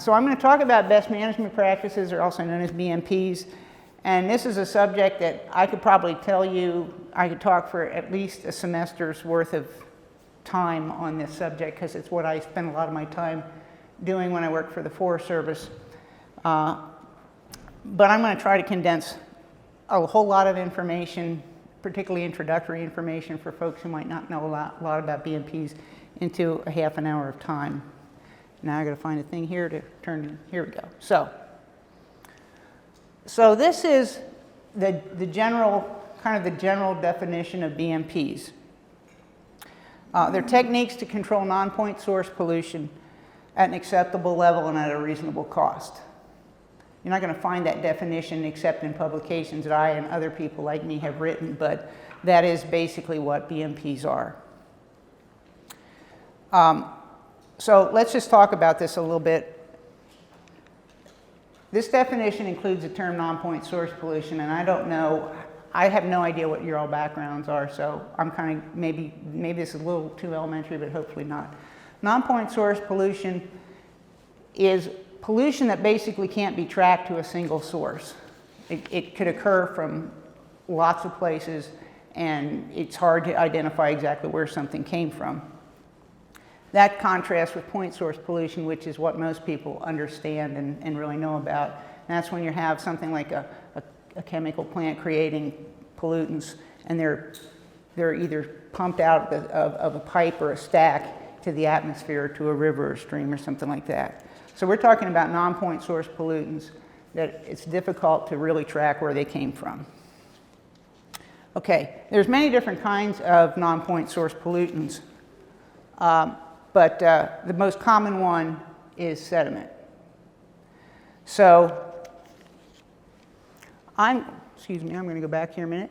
So I'm going to talk about best management practices, or also known as BMPs. And this is a subject that I could probably tell you, I could talk for at least a semester's worth of time on this subject, because it's what I spend a lot of my time doing when I work for the Forest Service. But I'm going to try to condense a whole lot of information, particularly introductory information for folks who might not know a lot about BMPs, into a half an hour of time. Now I've got to find a thing here to turn, here we go. So this is the general, kind of the general definition of BMPs. They're techniques to control non-point source pollution at an acceptable level and at a reasonable cost. You're not going to find that definition except in publications that I and other people like me have written, but that is basically what BMPs are. So let's just talk about this a little bit. This definition includes the term non-point source pollution, and I don't know, I have no idea what your all backgrounds are, so I'm kind of, maybe this is a little too elementary, but hopefully not. Non-point source pollution is pollution that basically can't be tracked to a single source. It could occur from lots of places, and it's hard to identify exactly where something came from. That contrasts with point source pollution, which is what most people understand and really know about. And that's when you have something like a chemical plant creating pollutants, and they're either pumped out of a pipe or a stack to the atmosphere, to a river or stream or something like that. So we're talking about non-point source pollutants that it's difficult to really track where they came from. Okay, there's many different kinds of non-point source pollutants. But the most common one is sediment. So I'm going to go back here a minute.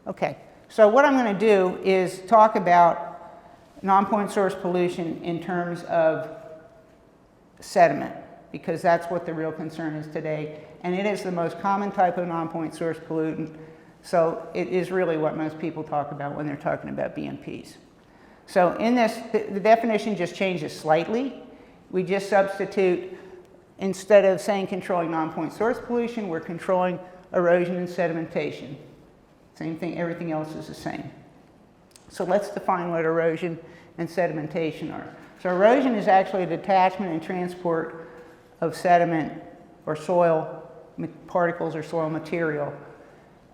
Okay, so what I'm going to do is talk about non-point source pollution in terms of sediment, because that's what the real concern is today. And it is the most common type of non-point source pollutant, so it is really what most people talk about when they're talking about BMPs. So in this, the definition just changes slightly. We just substitute, instead of saying controlling non-point source pollution, we're controlling erosion and sedimentation. Same thing, everything else is the same. So let's define what erosion and sedimentation are. So erosion is actually a detachment and transport of sediment or soil particles or soil material,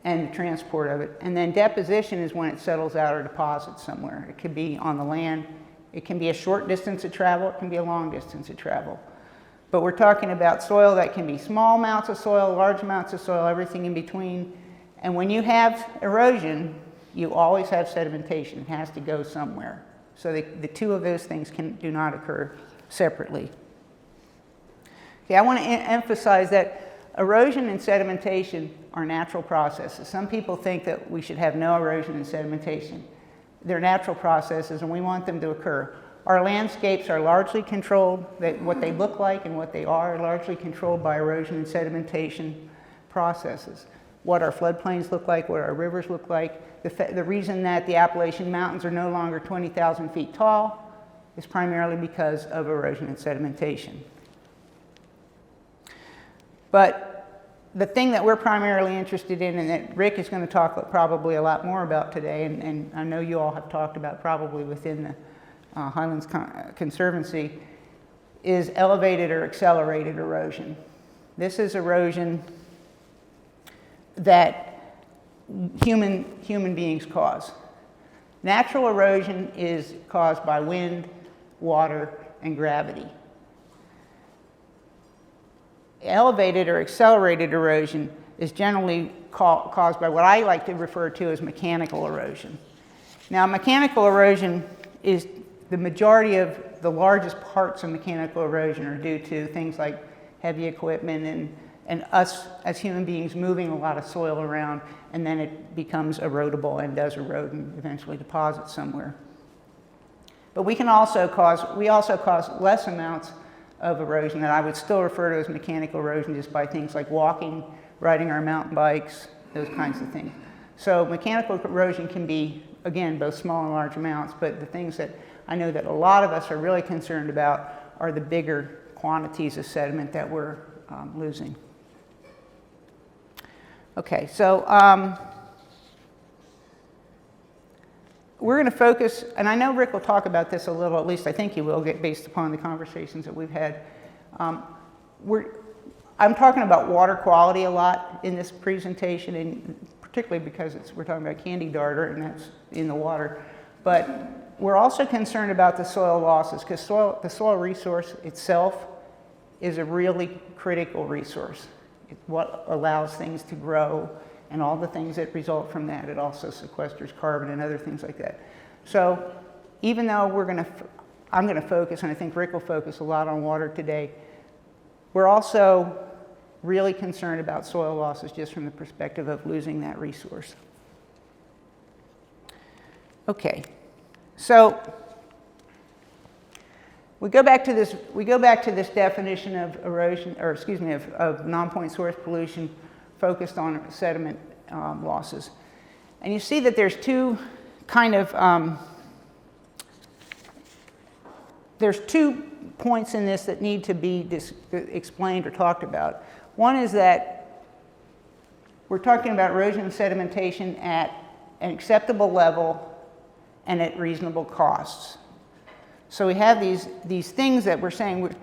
and the transport of it. And then deposition is when it settles out or deposits somewhere. It could be on the land, it can be a short distance of travel, it can be a long distance of travel. But we're talking about soil that can be small amounts of soil, large amounts of soil, everything in between. And when you have erosion, you always have sedimentation. It has to go somewhere. So the two of those things do not occur separately. Okay, I want to emphasize that erosion and sedimentation are natural processes. Some people think that we should have no erosion and sedimentation. They're natural processes, and we want them to occur. Our landscapes are largely controlled, what they look like and what they are largely controlled by erosion and sedimentation processes. What our floodplains look like, what our rivers look like. The reason that the Appalachian Mountains are no longer 20,000 feet tall is primarily because of erosion and sedimentation. But the thing that we're primarily interested in, and that Rick is going to talk probably a lot more about today, and I know you all have talked about probably within the Highlands Conservancy, is elevated or accelerated erosion. This is erosion that human beings cause. Natural erosion is caused by wind, water, and gravity. Elevated or accelerated erosion is generally caused by what I like to refer to as mechanical erosion. Now, mechanical erosion is the majority of the largest parts of mechanical erosion are due to things like heavy equipment and us as human beings moving a lot of soil around, and then it becomes erodible and does erode and eventually deposit somewhere. But we also cause less amounts of erosion that I would still refer to as mechanical erosion, just by things like walking, riding our mountain bikes, those kinds of things. So mechanical erosion can be, again, both small and large amounts, but the things that I know that a lot of us are really concerned about are the bigger quantities of sediment that we're losing. Okay, so we're going to focus, and I know Rick will talk about this a little, at least I think he will, based upon the conversations that we've had. I'm talking about water quality a lot in this presentation, and particularly because we're talking about candy darter, and that's in the water. But we're also concerned about the soil losses, because the soil resource itself is a really critical resource. It's what allows things to grow and all the things that result from that. It also sequesters carbon and other things like that. So even though I'm going to focus, and I think Rick will focus a lot on water today, we're also really concerned about soil losses just from the perspective of losing that resource. Okay, so we go back to this definition of erosion, or excuse me, of non-point source pollution focused on sediment losses. And you see that there's two kind of, there's 2 points in this that need to be explained or talked about. One is that we're talking about erosion and sedimentation at an acceptable level and at reasonable costs. So we have these things that we're saying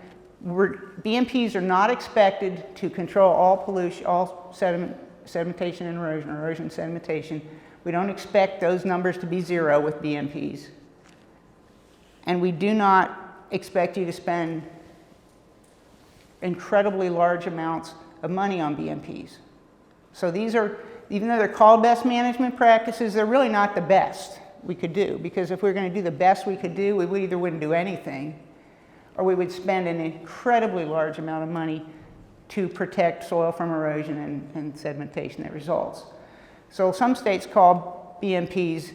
BMPs are not expected to control all pollution, all sedimentation and erosion, or erosion and sedimentation. We don't expect those numbers to be 0 with BMPs. And we do not expect you to spend incredibly large amounts of money on BMPs. So these are, even though they're called best management practices, they're really not the best we could do, because if we were going to do the best we could do, we either wouldn't do anything, or we would spend an incredibly large amount of money to protect soil from erosion and sedimentation that results. So some states call BMPs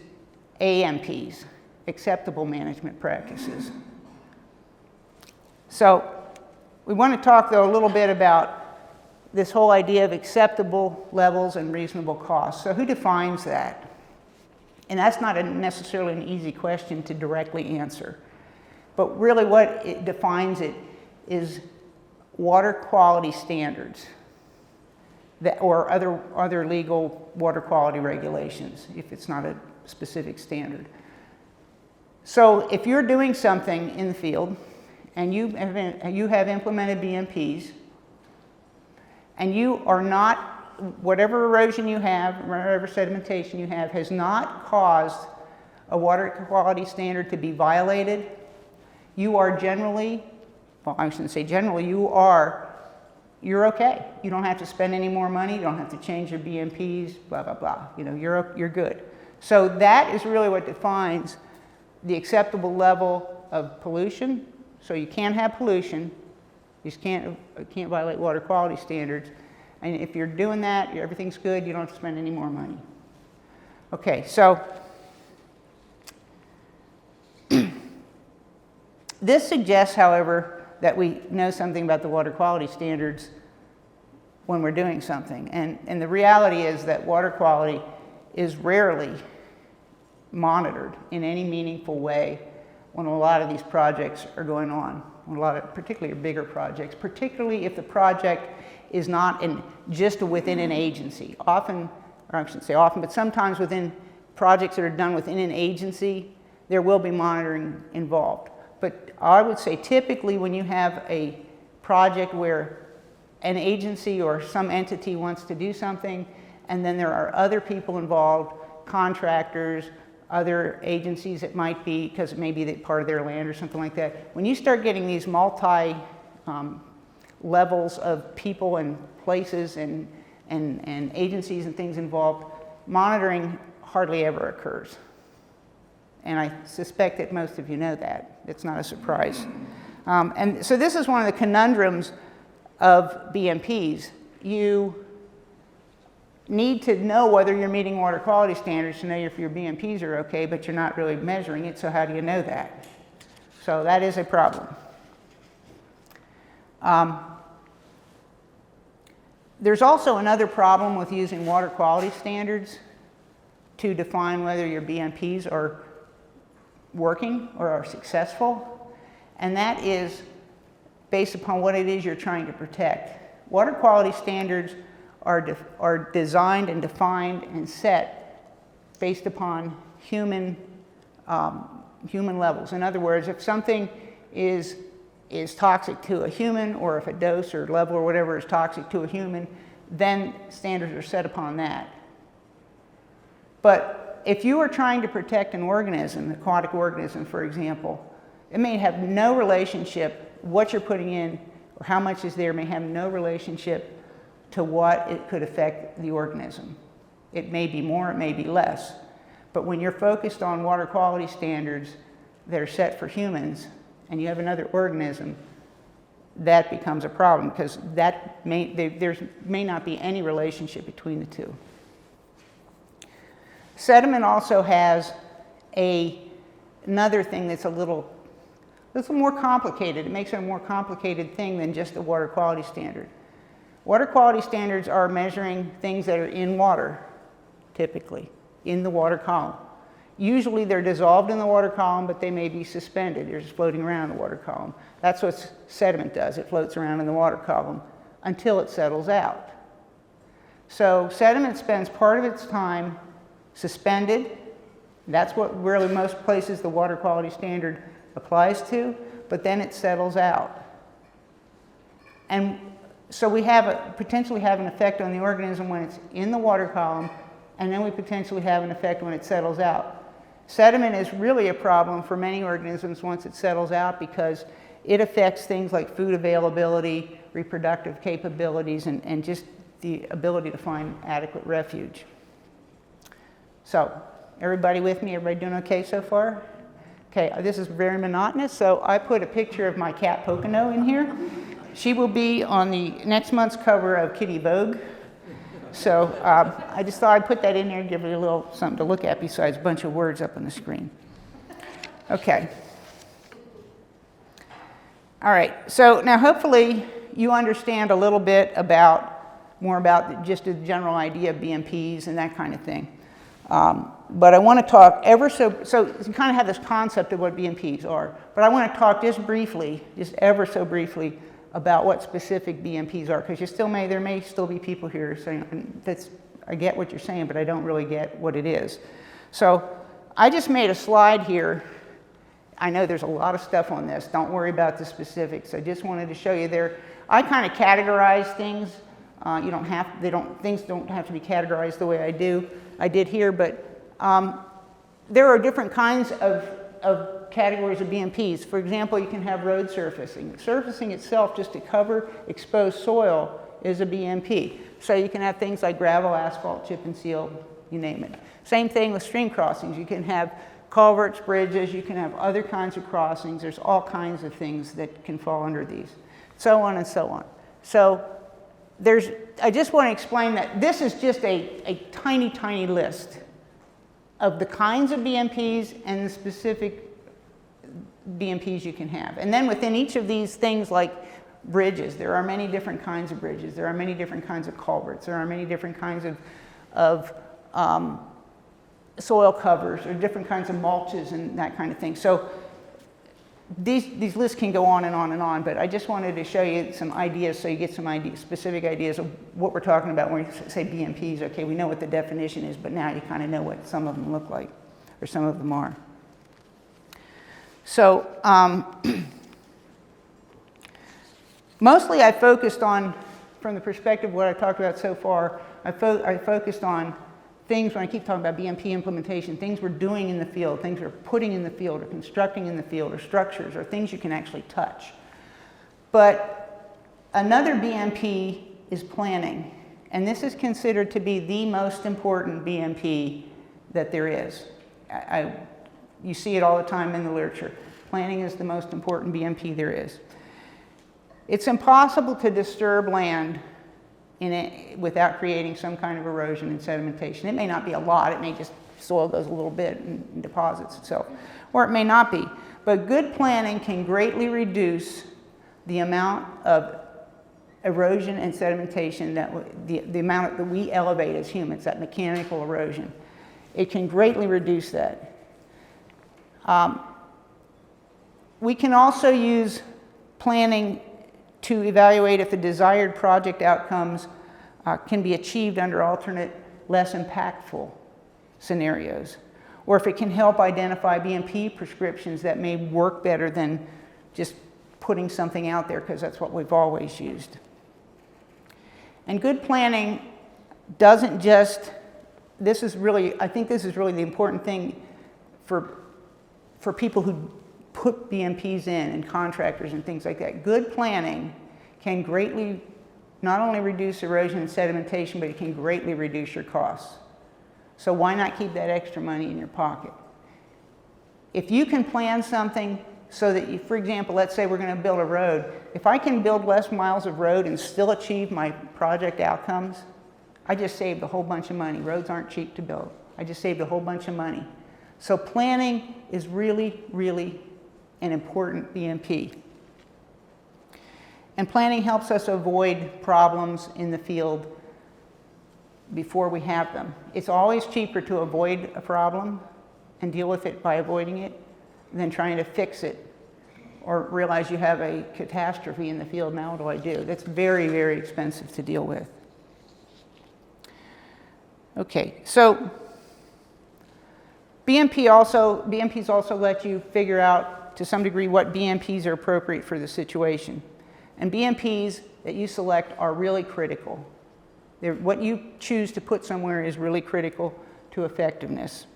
AMPs, acceptable management practices. So we want to talk, though, a little bit about this whole idea of acceptable levels and reasonable costs. So who defines that? And that's not necessarily an easy question to directly answer. But really what it defines it is water quality standards or other legal water quality regulations, if it's not a specific standard. So if you're doing something in the field and you have implemented BMPs, and you are not, whatever erosion you have, whatever sedimentation you have, has not caused a water quality standard to be violated, you are generally, well, I shouldn't say generally, you're okay. You don't have to spend any more money, you don't have to change your BMPs, blah, blah, blah. You know, you're good. So that is really what defines the acceptable level of pollution. So you can't have pollution, you just can't violate water quality standards. And if you're doing that, everything's good, you don't have to spend any more money. Okay, so this suggests, however, that we know something about the water quality standards when we're doing something. And the reality is that water quality is rarely monitored in any meaningful way when a lot of these projects are going on. Particularly bigger projects, particularly if the project is not just within an agency. Often, or I shouldn't say often, but sometimes within projects that are done within an agency, there will be monitoring involved. But I would say typically when you have a project where an agency or some entity wants to do something, and then there are other people involved, contractors, other agencies it might be, because it may be part of their land or something like that. When you start getting these levels of people and places and agencies and things involved, monitoring hardly ever occurs. And I suspect that most of you know that. It's not a surprise. And so this is one of the conundrums of BMPs. You need to know whether you're meeting water quality standards to know if your BMPs are okay, but you're not really measuring it, so how do you know that? So that is a problem. There's also another problem with using water quality standards to define whether your BMPs are working or are successful, and that is based upon what it is you're trying to protect. Water quality standards are designed and defined and set based upon human levels. In other words, if something is toxic to a human, or if a dose or level or whatever is toxic to a human, then standards are set upon that. But if you are trying to protect an organism, an aquatic organism, for example, it may have no relationship, what you're putting in or how much is there may have no relationship to what it could affect the organism. It may be more, it may be less. But when you're focused on water quality standards that are set for humans, and you have another organism, that becomes a problem, because there may not be any relationship between the two. Sediment also has another thing that's a little more complicated. It makes it a more complicated thing than just the water quality standard. Water quality standards are measuring things that are in water, typically, in the water column. Usually they're dissolved in the water column, but they may be suspended. They're just floating around the water column. That's what sediment does. It floats around in the water column until it settles out. So sediment spends part of its time suspended. That's what really most places the water quality standard applies to, but then it settles out. And so we potentially have an effect on the organism when it's in the water column, and then we potentially have an effect when it settles out. Sediment is really a problem for many organisms once it settles out, because it affects things like food availability, reproductive capabilities, and just the ability to find adequate refuge. So, everybody with me? Everybody doing okay so far? Okay, this is very monotonous, so I put a picture of my cat Pocono in here. She will be on the next month's cover of Kitty Vogue. So I just thought I'd put that in there and give you a little something to look at besides a bunch of words up on the screen. Okay. All right, so now hopefully you understand a little bit more about just the general idea of BMPs and that kind of thing. But I want to talk so you kind of have this concept of what BMPs are, but I want to talk just ever so briefly about what specific BMPs are, because there may still be people here saying, I get what you're saying, but I don't really get what it is. So I just made a slide here. I know there's a lot of stuff on this. Don't worry about the specifics. I just wanted to show you there. I kind of categorize things. Things don't have to be categorized the way I did here, but there are different kinds of categories of BMPs. For example, you can have road surfacing. Surfacing itself, just to cover exposed soil, is a BMP. So you can have things like gravel, asphalt, chip and seal, you name it. Same thing with stream crossings. You can have culverts, bridges, you can have other kinds of crossings. There's all kinds of things that can fall under these, so on and so on. So I just want to explain that this is just a tiny, tiny list of the kinds of BMPs and the specific BMPs you can have. And then within each of these things, like bridges, there are many different kinds of bridges. There are many different kinds of culverts. There are many different kinds of soil covers, or different kinds of mulches and that kind of thing. So these lists can go on and on and on, but I just wanted to show you some ideas so you get some specific ideas of what we're talking about when we say BMPs. Okay, we know what the definition is, but now you kind of know what some of them look like, or some of them are. So mostly I focused on, from the perspective of what I talked about so far, I focused on things, when I keep talking about BMP implementation, things we're doing in the field, things we're putting in the field, or constructing in the field, or structures, or things you can actually touch. But another BMP is planning, and this is considered to be the most important BMP that there is. You see it all the time in the literature. Planning is the most important BMP there is. It's impossible to disturb land without creating some kind of erosion and sedimentation. It may not be a lot. It may just, soil goes a little bit and deposits itself. Or it may not be. But good planning can greatly reduce the amount of erosion and sedimentation, the amount that we elevate as humans, that mechanical erosion. It can greatly reduce that. We can also use planning to evaluate if the desired project outcomes can be achieved under alternate, less impactful scenarios, or if it can help identify BMP prescriptions that may work better than just putting something out there, because that's what we've always used. And good planning doesn't just, I think this is really the important thing for people who put BMPs in and contractors and things like that. Good planning can greatly not only reduce erosion and sedimentation, but it can greatly reduce your costs. So why not keep that extra money in your pocket? If you can plan something so that you, for example, let's say we're going to build a road. If I can build less miles of road and still achieve my project outcomes, I just saved a whole bunch of money. Roads aren't cheap to build. I just saved a whole bunch of money. So planning is really, really an important BMP. And planning helps us avoid problems in the field before we have them. It's always cheaper to avoid a problem and deal with it by avoiding it than trying to fix it or realize you have a catastrophe in the field. Now what do I do? That's very, very expensive to deal with. Okay, so BMPs also let you figure out to some degree what BMPs are appropriate for the situation. And BMPs that you select are really critical. What you choose to put somewhere is really critical to effectiveness.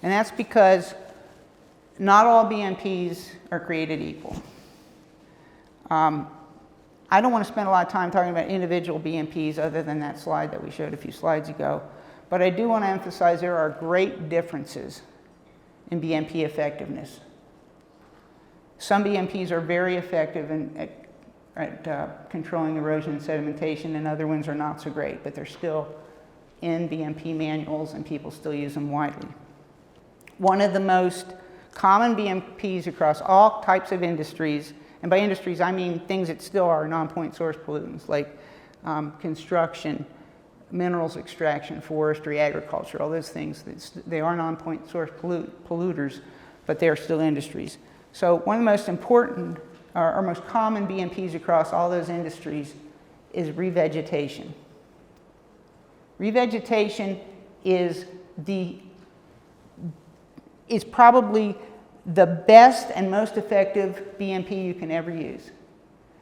And that's because not all BMPs are created equal. I don't want to spend a lot of time talking about individual BMPs other than that slide that we showed a few slides ago. But I do want to emphasize there are great differences in BMP effectiveness. Some BMPs are very effective at controlling erosion and sedimentation, and other ones are not so great, but they're still in BMP manuals and people still use them widely. One of the most common BMPs across all types of industries, and by industries I mean things that still are non-point source pollutants, like construction, minerals extraction, forestry, agriculture, all those things. They are non-point source polluters, but they are still industries. So one of the most important or most common BMPs across all those industries is revegetation. Revegetation is probably the best and most effective BMP you can ever use.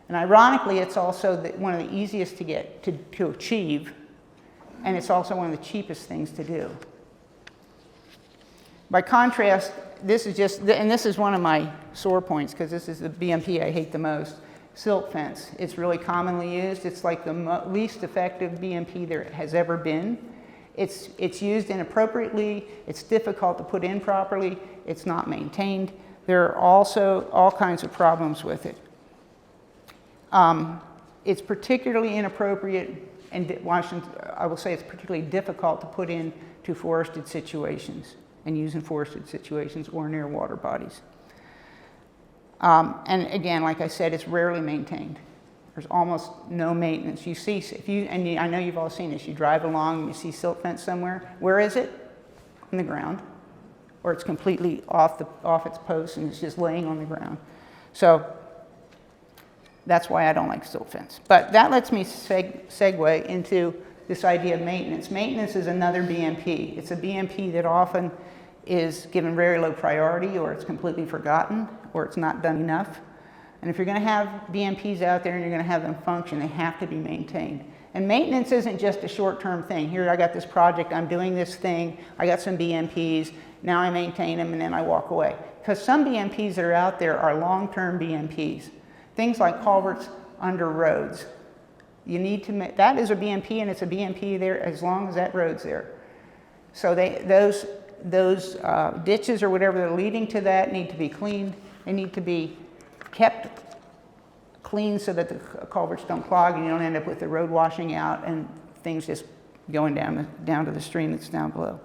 And ironically, it's also one of the easiest to get to achieve, and it's also one of the cheapest things to do. By contrast, this is one of my sore points, because this is the BMP I hate the most, silt fence. It's really commonly used. It's like the least effective BMP there has ever been. It's used inappropriately. It's difficult to put in properly. It's not maintained. There are also all kinds of problems with it. It's particularly inappropriate, and I will say it's particularly difficult to put in to forested situations and use in forested situations or near water bodies. And again, like I said, it's rarely maintained. There's almost no maintenance. You see, and I know you've all seen this, you drive along and you see silt fence somewhere. Where is it? On the ground. Or it's completely off its post and it's just laying on the ground. So that's why I don't like silt fence. But that lets me segue into this idea of maintenance. Maintenance is another BMP. It's a BMP that often is given very low priority, or it's completely forgotten, or it's not done enough. And if you're going to have BMPs out there and you're going to have them function, they have to be maintained. And maintenance isn't just a short-term thing. Here, I got this project, I'm doing this thing, I got some BMPs, now I maintain them and then I walk away. Because some BMPs that are out there are long-term BMPs. Things like culverts under roads. You need to that is a BMP, and it's a BMP there as long as that road's there. So those ditches or whatever that are leading to that need to be cleaned. They need to be kept clean so that the culverts don't clog and you don't end up with the road washing out and things just going down to the stream that's down below.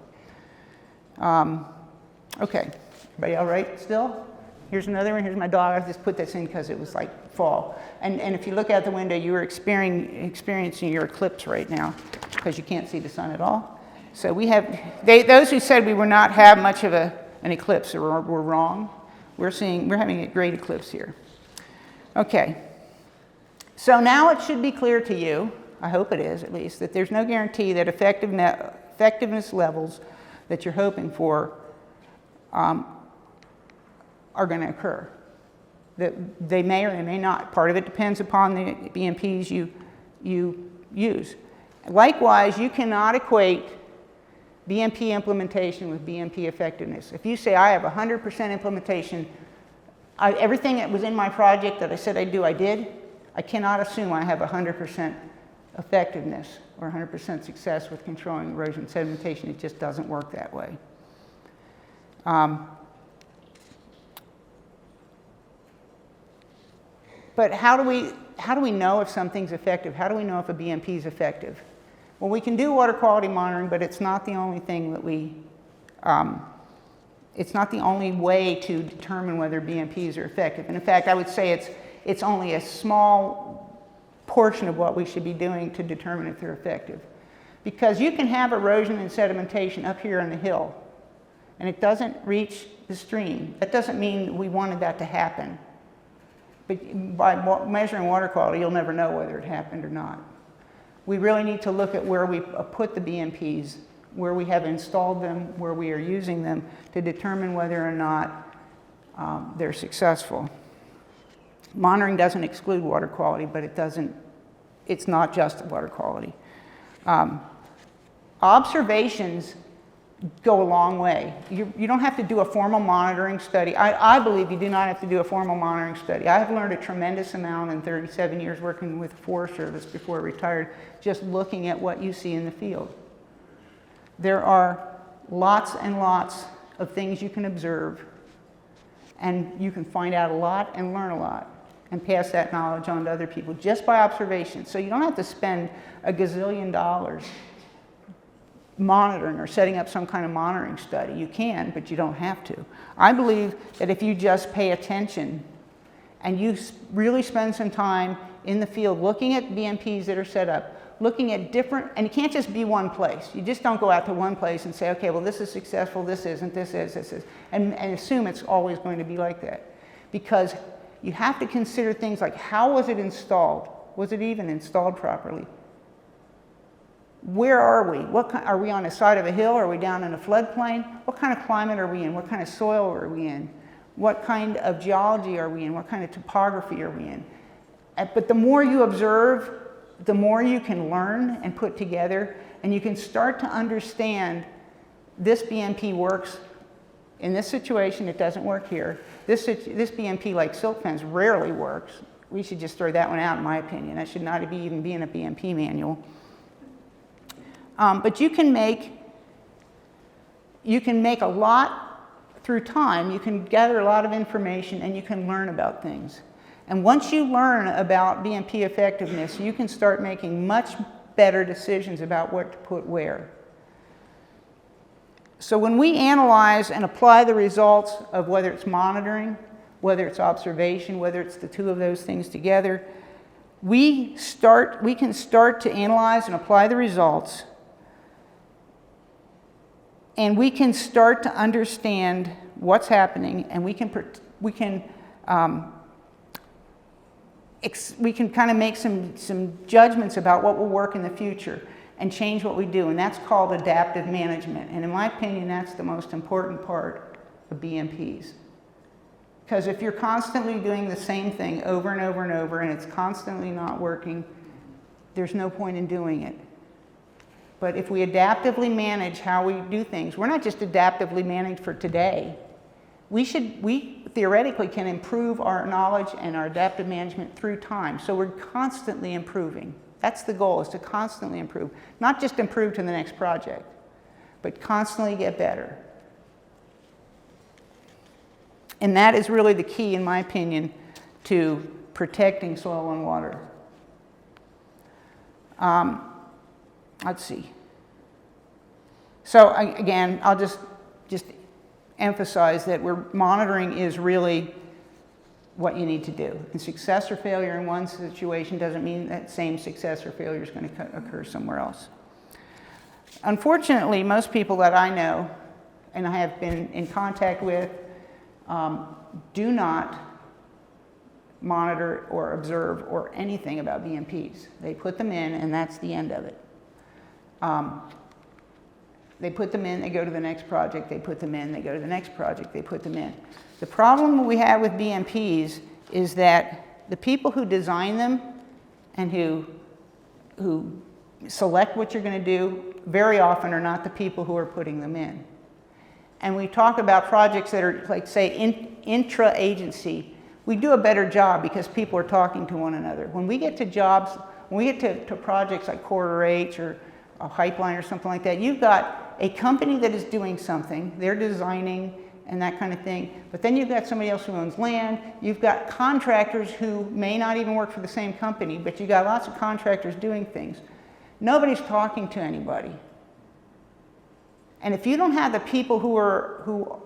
Okay, everybody all right still? Here's another one. Here's my dog. I just put this in because it was like fall. And if you look out the window, you are experiencing your eclipse right now because you can't see the sun at all. So we have, those who said we would not have much of an eclipse were wrong. We're having a great eclipse here. Okay. So now it should be clear to you, I hope it is at least, that there's no guarantee that effectiveness levels that you're hoping for are going to occur. That they may or they may not. Part of it depends upon the BMPs you use. Likewise, you cannot equate BMP implementation with BMP effectiveness. If you say I have 100% implementation, everything that was in my project that I said I'd do, I did, I cannot assume I have 100% effectiveness or 100% success with controlling erosion sedimentation. It just doesn't work that way. But how do we know if something's effective? How do we know if a BMP is effective? Well, we can do water quality monitoring, but it's not the only thing that it's not the only way to determine whether BMPs are effective. And in fact, I would say it's only a small portion of what we should be doing to determine if they're effective. Because you can have erosion and sedimentation up here on the hill, and it doesn't reach the stream. That doesn't mean we wanted that to happen. But by measuring water quality, you'll never know whether it happened or not. We really need to look at where we put the BMPs, where we have installed them, where we are using them to determine whether or not they're successful. Monitoring doesn't exclude water quality, but it's not just water quality. Observations go a long way. You don't have to do a formal monitoring study. I believe you do not have to do a formal monitoring study. I have learned a tremendous amount in 37 years working with the Forest Service before I retired, just looking at what you see in the field. There are lots and lots of things you can observe, and you can find out a lot and learn a lot and pass that knowledge on to other people just by observation. So you don't have to spend a gazillion dollars monitoring or setting up some kind of monitoring study. You can, but you don't have to. I believe that if you just pay attention and you really spend some time in the field looking at BMPs that are set up, looking at different, and it can't just be one place. You just don't go out to one place and say, okay, well, this is successful, this isn't, this is, and assume it's always going to be like that. Because you have to consider things like, how was it installed? Was it even installed properly? Where are we? Are we on the side of a hill? Are we down in a floodplain? What kind of climate are we in? What kind of soil are we in? What kind of geology are we in? What kind of topography are we in? But the more you observe, the more you can learn and put together, and you can start to understand this BMP works in this situation, it doesn't work here. This BMP, like silt fence, rarely works. We should just throw that one out, in my opinion. That should not even be in a BMP manual. But you can make a lot through time. You can gather a lot of information, and you can learn about things. And once you learn about BMP effectiveness, you can start making much better decisions about what to put where. So when we analyze and apply the results of whether it's monitoring, whether it's observation, whether it's the two of those things together, we can start to analyze and apply the results, and we can start to understand what's happening, and we can kind of make some judgments about what will work in the future and change what we do, and that's called adaptive management. And in my opinion, that's the most important part of BMPs. Because if you're constantly doing the same thing over and over and over, and it's constantly not working, there's no point in doing it. But if we adaptively manage how we do things, we're not just adaptively managed for today. We theoretically can improve our knowledge and our adaptive management through time. So we're constantly improving. That's the goal, is to constantly improve. Not just improve to the next project, but constantly get better. And that is really the key, in my opinion, to protecting soil and water. Let's see. So again, I'll just emphasize that monitoring is really what you need to do. And success or failure in one situation doesn't mean that same success or failure is going to occur somewhere else. Unfortunately, most people that I know and I have been in contact with do not monitor or observe or anything about BMPs. They put them in, and that's the end of it. They put them in, they go to the next project, they put them in, they go to the next project, they put them in. The problem we have with BMPs is that the people who design them and who select what you're going to do very often are not the people who are putting them in. And we talk about projects that are, like, say, intra-agency. We do a better job because people are talking to one another. When we get to jobs, when we get to projects like Corridor H or a pipeline or something like that, you've got a company that is doing something, they're designing and that kind of thing, but then you've got somebody else who owns land, you've got contractors who may not even work for the same company, but you've got lots of contractors doing things. Nobody's talking to anybody. And if you don't have the people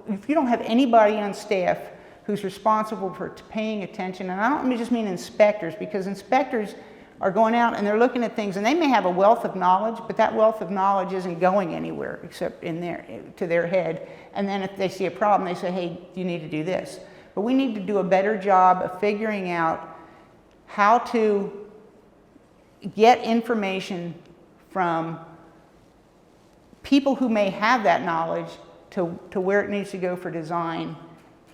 if you don't have anybody on staff who's responsible for paying attention, and I don't just mean inspectors, because inspectors are going out and they're looking at things and they may have a wealth of knowledge, but that wealth of knowledge isn't going anywhere except to their head. And then if they see a problem, they say, hey, you need to do this. But we need to do a better job of figuring out how to get information from people who may have that knowledge to where it needs to go for design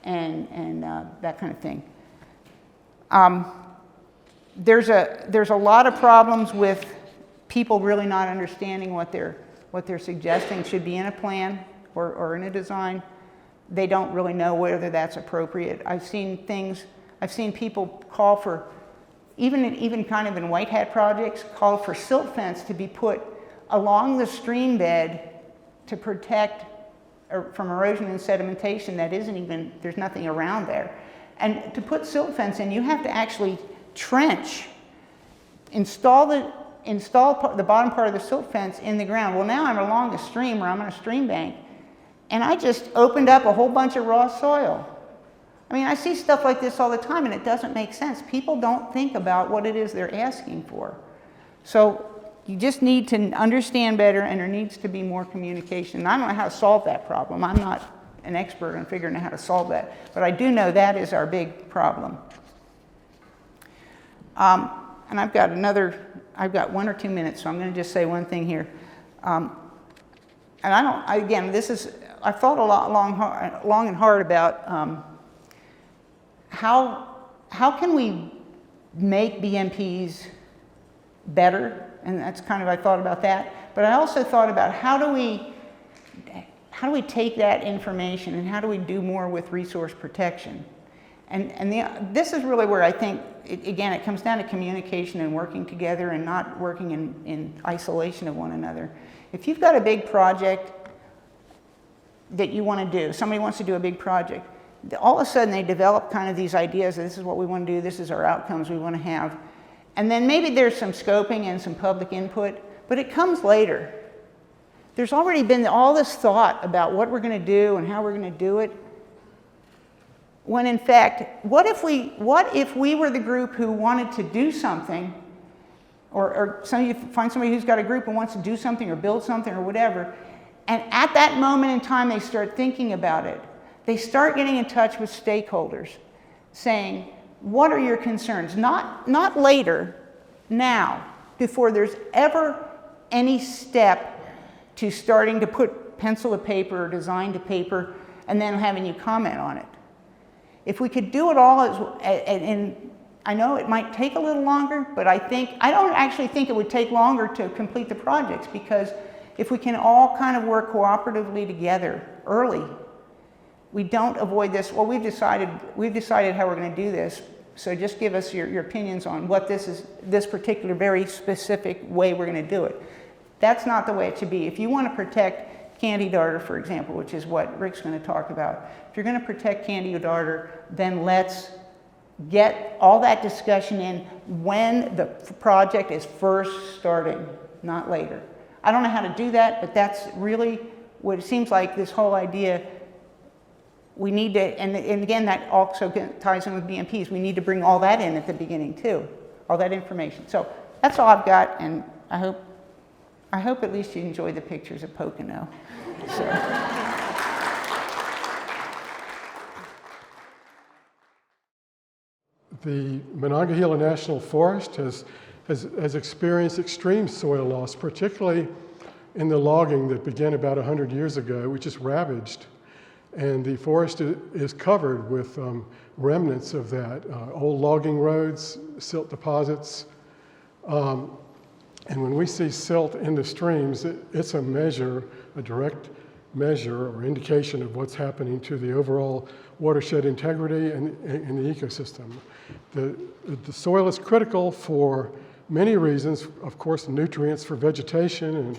and that kind of thing. There's a lot of problems with people really not understanding what they're suggesting should be in a plan or in a design. They don't really know whether that's appropriate. I've seen people call for, even kind of in white hat projects, call for silt fence to be put along the stream bed to protect from erosion and sedimentation that isn't even, there's nothing around there. And to put silt fence in, you have to actually trench, install the bottom part of the silt fence in the ground. Well, now I'm along a stream or I'm on a stream bank, and I just opened up a whole bunch of raw soil. I mean, I see stuff like this all the time, and it doesn't make sense. People don't think about what it is they're asking for. So you just need to understand better, and there needs to be more communication. And I don't know how to solve that problem. I'm not an expert on figuring out how to solve that, but I do know that is our big problem. And I've got 1 or 2 minutes, so I'm going to just say one thing here. And I thought a lot long and hard about how can we make BMPs better, and that's kind of, I thought about that. But I also thought about how do we take that information and how do we do more with resource protection? And this is really where I think, again, it comes down to communication and working together and not working in isolation of one another. If you've got a big project that you want to do, somebody wants to do a big project, all of a sudden they develop kind of these ideas, this is what we want to do, this is our outcomes we want to have. And then maybe there's some scoping and some public input, but it comes later. There's already been all this thought about what we're going to do and how we're going to do it. When in fact, what if we were the group who wanted to do something, or some of you find somebody who's got a group and wants to do something or build something or whatever, and at that moment in time they start thinking about it. They start getting in touch with stakeholders, saying, what are your concerns? Not later, now, before there's ever any step to starting to put pencil to paper or design to paper and then having you comment on it. If we could do it all, and I know it might take a little longer, but I don't actually think it would take longer to complete the projects, because if we can all kind of work cooperatively together early, we don't avoid this. Well, we've decided how we're going to do this, so just give us your opinions on what this particular very specific way we're going to do it. That's not the way it should be. If you want to protect candy darter, for example, which is what Rick's going to talk about. If you're going to protect candy darter, then let's get all that discussion in when the project is first starting, not later. I don't know how to do that, but that's really what it seems like, this whole idea. We need to, and again, that also ties in with BMPs. We need to bring all that in at the beginning too, all that information. So that's all I've got, and I hope at least you enjoy the pictures of Pocono. So. the Monongahela National Forest has experienced extreme soil loss, particularly in the logging that began about 100 years ago, which is ravaged. And the forest is covered with remnants of that, old logging roads, silt deposits. And when we see silt in the streams, it's a measure, a direct measure or indication of what's happening to the overall watershed integrity and the ecosystem. The soil is critical for many reasons, of course, nutrients for vegetation and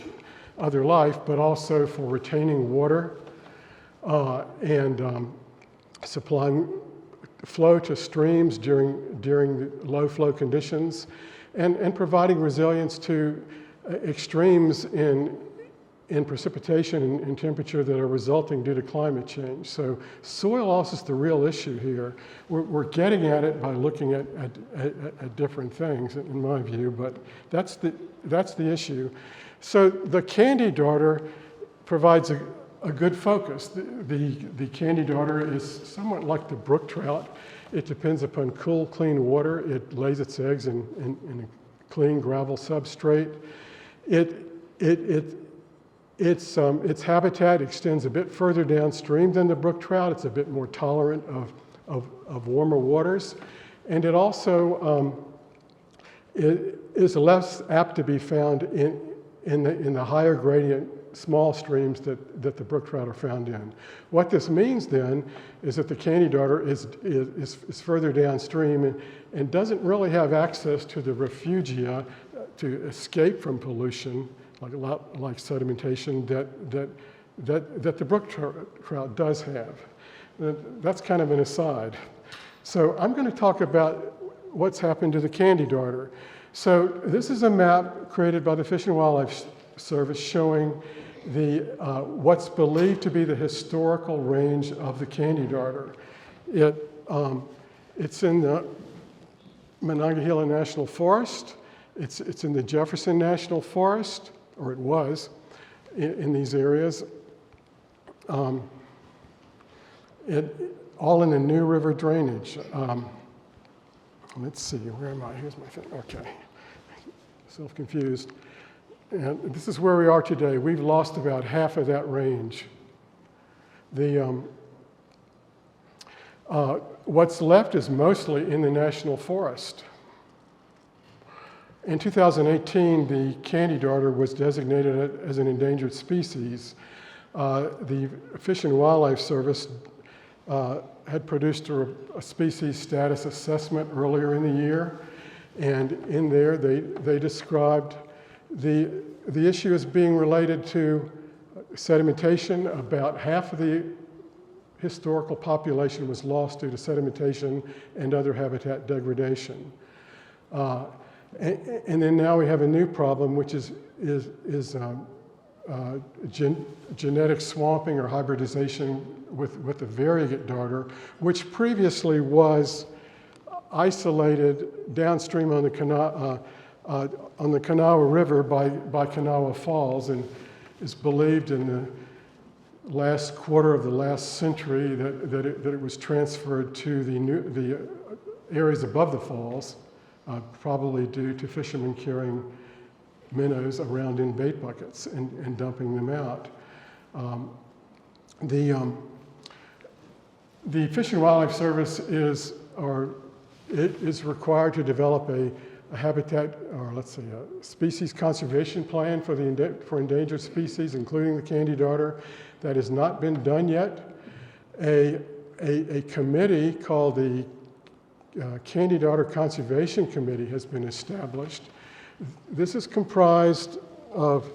other life, but also for retaining water and supplying flow to streams during low flow conditions, and providing resilience to extremes in precipitation and temperature that are resulting due to climate change. So soil loss is the real issue here. We're getting at it by looking at different things, in my view, but that's the issue. So the candy darter provides a good focus. The candy darter is somewhat like the brook trout. It depends upon cool, clean water. It lays its eggs in a clean gravel substrate. Its habitat extends a bit further downstream than the brook trout. It's a bit more tolerant of warmer waters. And it also is less apt to be found in the higher gradient small streams that the brook trout are found in. What this means then is that the candy darter is further downstream and doesn't really have access to the refugia to escape from pollution, like sedimentation, that the brook trout does have. That's kind of an aside. So I'm going to talk about what's happened to the candy darter. So this is a map created by the Fish and Wildlife Service showing what's believed to be the historical range of the candy darter. It's in the Monongahela National Forest. It's in the Jefferson National Forest, or it was, in these areas. All in the New River drainage. Let's see, where am I? Here's my thing. Okay, self-confused. And this is where we are today. We've lost about half of that range. What's left is mostly in the national forest. In 2018, the candy darter was designated as an endangered species. The Fish and Wildlife Service had produced a species status assessment earlier in the year, and in there they described the issue as being related to sedimentation. About half of the historical population was lost due to sedimentation and other habitat degradation. And then now we have a new problem, which is genetic swamping or hybridization with the variegate darter, which previously was isolated downstream on the Kanawha River by Kanawha Falls, and is believed in the last quarter of the last century that it was transferred to the areas above the falls, probably due to fishermen carrying minnows around in bait buckets and dumping them out. The Fish and Wildlife Service is required to develop a habitat, or let's say a species conservation plan for endangered species, including the candy darter. That has not been done yet. A committee called the Candy Darter Conservation Committee has been established. This is comprised of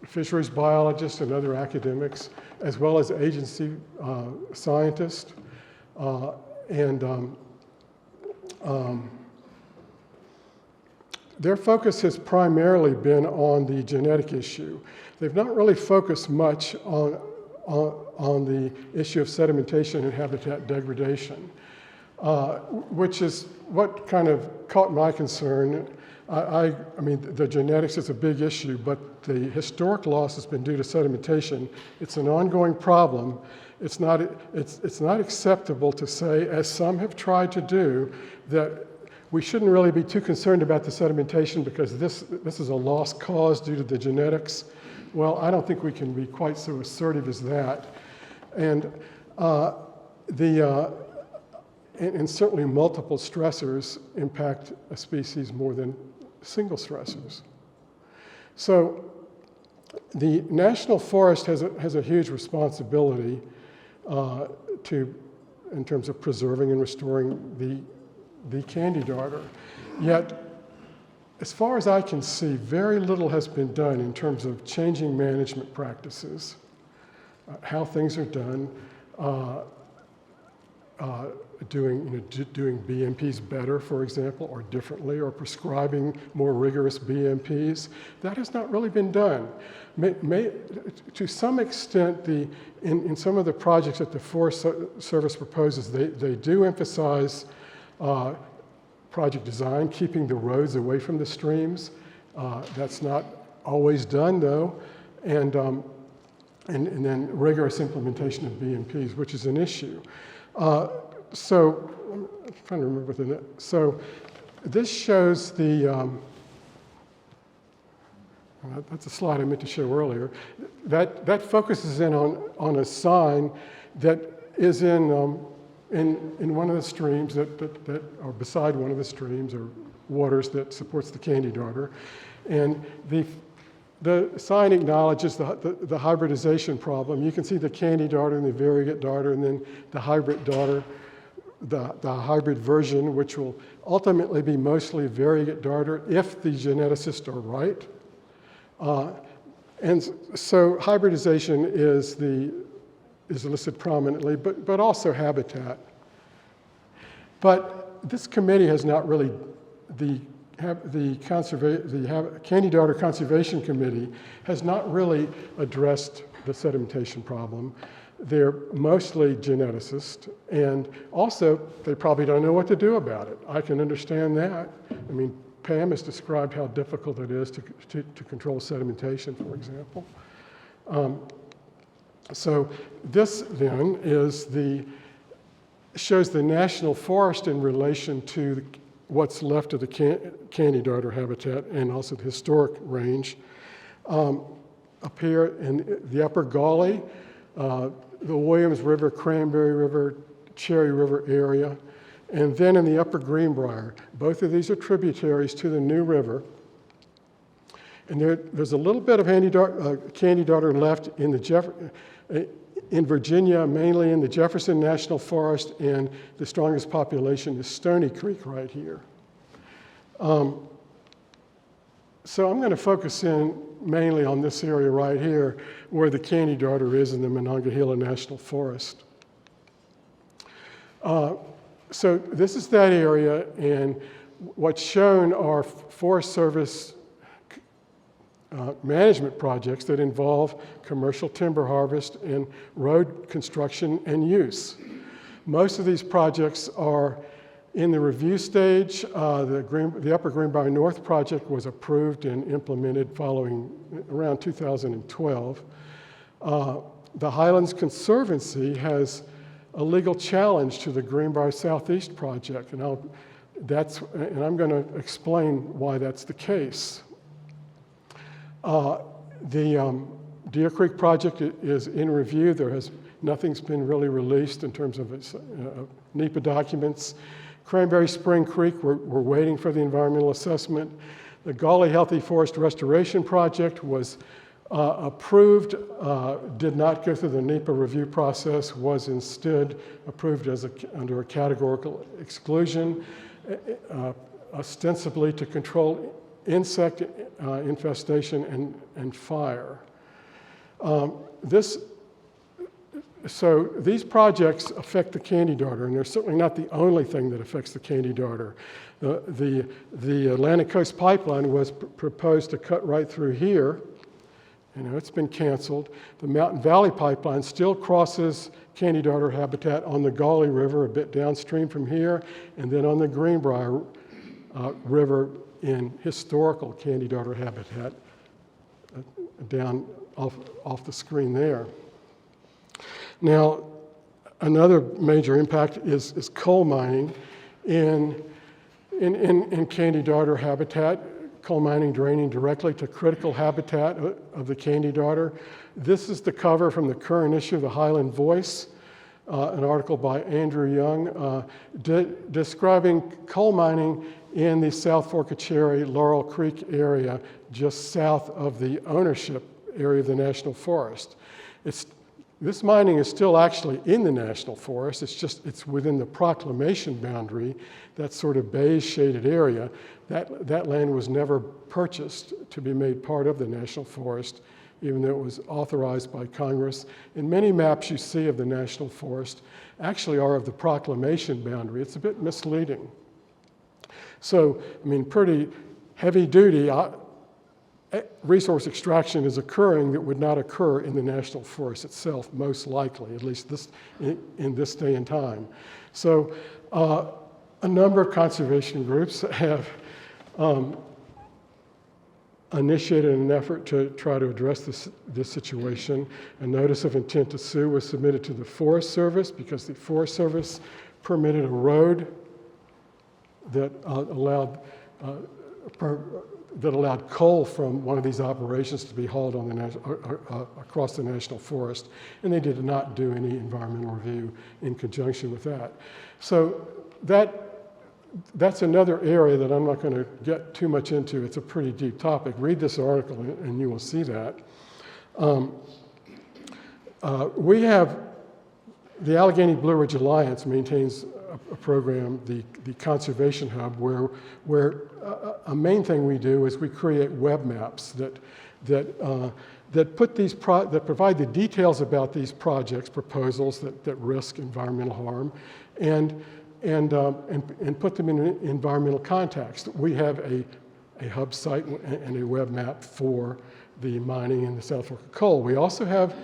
fisheries biologists and other academics, as well as agency scientists, their focus has primarily been on the genetic issue. They've not really focused much on the issue of sedimentation and habitat degradation, which is what kind of caught my concern. I mean, the genetics is a big issue, but the historic loss has been due to sedimentation. It's an ongoing problem. It's not acceptable to say, as some have tried to do, that we shouldn't really be too concerned about the sedimentation because this is a lost cause due to the genetics. Well, I don't think we can be quite so assertive as that. And and certainly multiple stressors impact a species more than single stressors. So the National Forest has a huge responsibility in terms of preserving and restoring the candy darter. Yet, as far as I can see, very little has been done in terms of changing management practices, how things are done, doing BMPs better, for example, or differently, or prescribing more rigorous BMPs. That has not really been done. To some extent, in some of the projects that the Forest Service proposes, they do emphasize project design, keeping the roads away from the streams. That's not always done, though, and then rigorous implementation of BMPs, which is an issue. So I'm trying to remember so this shows that's a slide I meant to show earlier. That focuses in on a sign that is in one of the streams that are beside one of the streams or waters that supports the candy darter. And the sign acknowledges the hybridization problem. You can see the candy darter and the variegate darter, and then the hybrid darter, the hybrid version, which will ultimately be mostly variegate darter if the geneticists are right. And so hybridization is listed prominently, but also habitat. But this committee has not really, the Candy Darter Conservation Committee has not really addressed the sedimentation problem. They're mostly geneticists, and also they probably don't know what to do about it. I can understand that. I mean, Pam has described how difficult it is to control sedimentation, for example. So this then shows the national forest in relation to what's left of the candy darter habitat and also the historic range. Up here in the upper Gauley, the Williams River, Cranberry River, Cherry River area, and then in the upper Greenbrier. Both of these are tributaries to the New River. And there's a little bit of candy darter left in Virginia, mainly in the Jefferson National Forest, and the strongest population is Stony Creek right here. So I'm going to focus in mainly on this area right here, where the candy darter is in the Monongahela National Forest. So this is that area, and what's shown are Forest Service management projects that involve commercial timber harvest and road construction and use. Most of these projects are in the review stage. The Upper Greenbrier North project was approved and implemented following around 2012. The Highlands Conservancy has a legal challenge to the Greenbrier Southeast project, and I'm going to explain why that's the case. The Deer Creek project is in review. Nothing's been really released in terms of its NEPA documents. Cranberry Spring Creek, we're waiting for the environmental assessment. The Gauley Healthy Forest Restoration Project was approved, did not go through the NEPA review process, was instead approved under a categorical exclusion, ostensibly to control insect infestation and fire. So these projects affect the candy darter, and they're certainly not the only thing that affects the candy darter. The Atlantic Coast Pipeline was proposed to cut right through here. It's been canceled. The Mountain Valley Pipeline still crosses candy darter habitat on the Gauley River a bit downstream from here, and then on the Greenbrier River in historical candy darter habitat down off the screen there. Now, another major impact is coal mining in candy darter habitat, coal mining draining directly to critical habitat of the candy darter. This is the cover from the current issue of the Highland Voice, an article by Andrew Young describing coal mining in the South Forkatcherry, Laurel Creek area just south of the ownership area of the National Forest. This mining is still actually in the National Forest. It's within the proclamation boundary, that sort of beige shaded area. That land was never purchased to be made part of the National Forest, even though it was authorized by Congress. And many maps you see of the National Forest actually are of the proclamation boundary. It's a bit misleading. So, I mean, pretty heavy duty resource extraction is occurring that would not occur in the National Forest itself, most likely, at least in this day and time. So a number of conservation groups have initiated an effort to try to address this situation. A notice of intent to sue was submitted to the Forest Service because the Forest Service permitted a road that allowed coal from one of these operations to be hauled on across the National Forest, and they did not do any environmental review in conjunction with that. So that's another area that I'm not going to get too much into. It's a pretty deep topic. Read this article and you will see that. We have the Allegheny-Blue Ridge Alliance maintains a program, the Conservation Hub, where a main thing we do is we create web maps that provide the details about these projects, proposals that risk environmental harm, and put them in an environmental context. We have a hub site and a web map for the mining in the South Fork of coal. We also have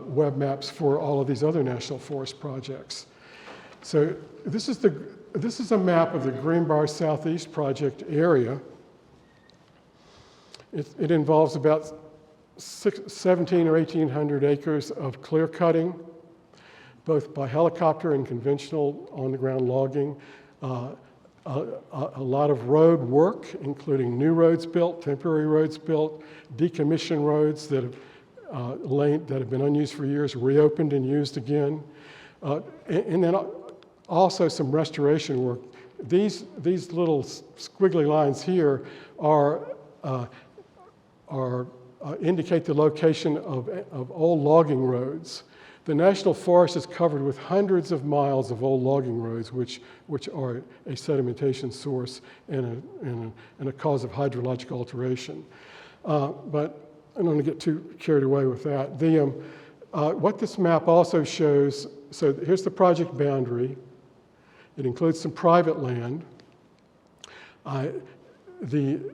web maps for all of these other national forest projects. So this is a map of the Greenbrier Southeast project area. It involves about 17 or 1,800 acres of clear cutting, both by helicopter and conventional on-the-ground logging. A lot of road work, including new roads built, temporary roads built, decommissioned roads that have been unused for years, reopened and used again, and then also some restoration work. These little squiggly lines here indicate the location of old logging roads. The National Forest is covered with hundreds of miles of old logging roads, which are a sedimentation source and a cause of hydrologic alteration. But I don't want to get too carried away with that. What this map also shows, so here's the project boundary. It includes some private land. The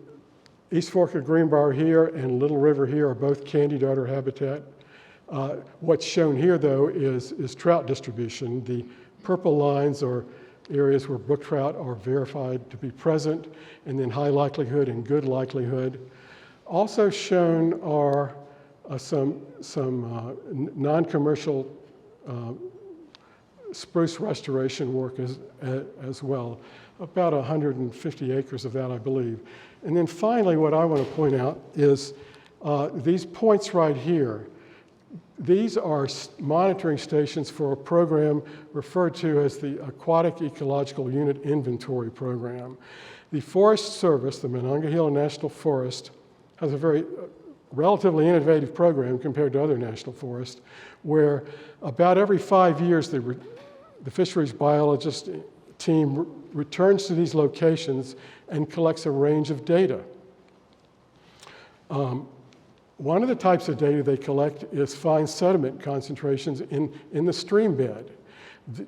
East Fork of Greenbrier here and Little River here are both candy darter habitat. What's shown here, though, is trout distribution. The purple lines are areas where brook trout are verified to be present, and then high likelihood and good likelihood. Also shown are some non-commercial spruce restoration work as well, about 150 acres of that, I believe. And then finally, what I want to point out is these points right here. These are monitoring stations for a program referred to as the Aquatic Ecological Unit Inventory Program. The Forest Service, the Monongahela National Forest, has a very relatively innovative program compared to other national forests, where about every 5 years the fisheries biologist team returns to these locations and collects a range of data. One of the types of data they collect is fine sediment concentrations in the stream bed.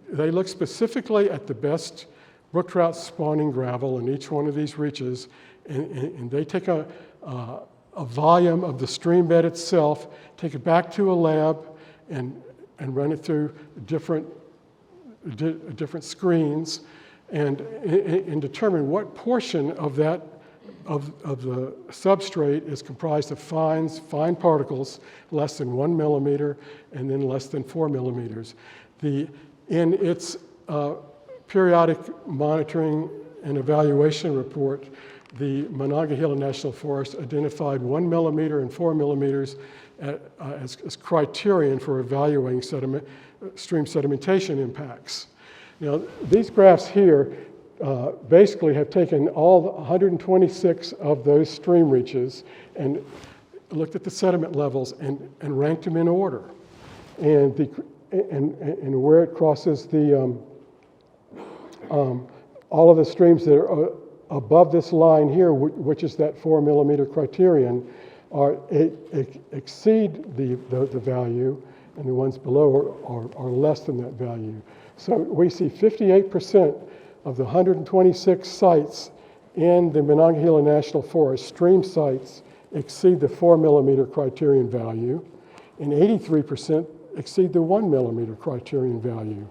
They look specifically at the best brook trout spawning gravel in each one of these reaches, and they take a volume of the stream bed itself, take it back to a lab, and run it through different screens, and determine what portion of that of the substrate is comprised of fine particles less than 1 millimeter and then less than 4 millimeters. In its periodic monitoring and evaluation report, the Monongahela National Forest identified 1 millimeter and 4 millimeters as criterion for evaluating stream sedimentation impacts. Now, these graphs here basically have taken all 126 of those stream reaches and looked at the sediment levels and ranked them in order. And where it crosses the all of the streams that are above this line here, which is that 4 millimeter criterion, exceed the value, and the ones below are less than that value. So we see 58% of the 126 sites in the Monongahela National Forest, stream sites, exceed the 4 millimeter criterion value, and 83% exceed the 1 millimeter criterion value.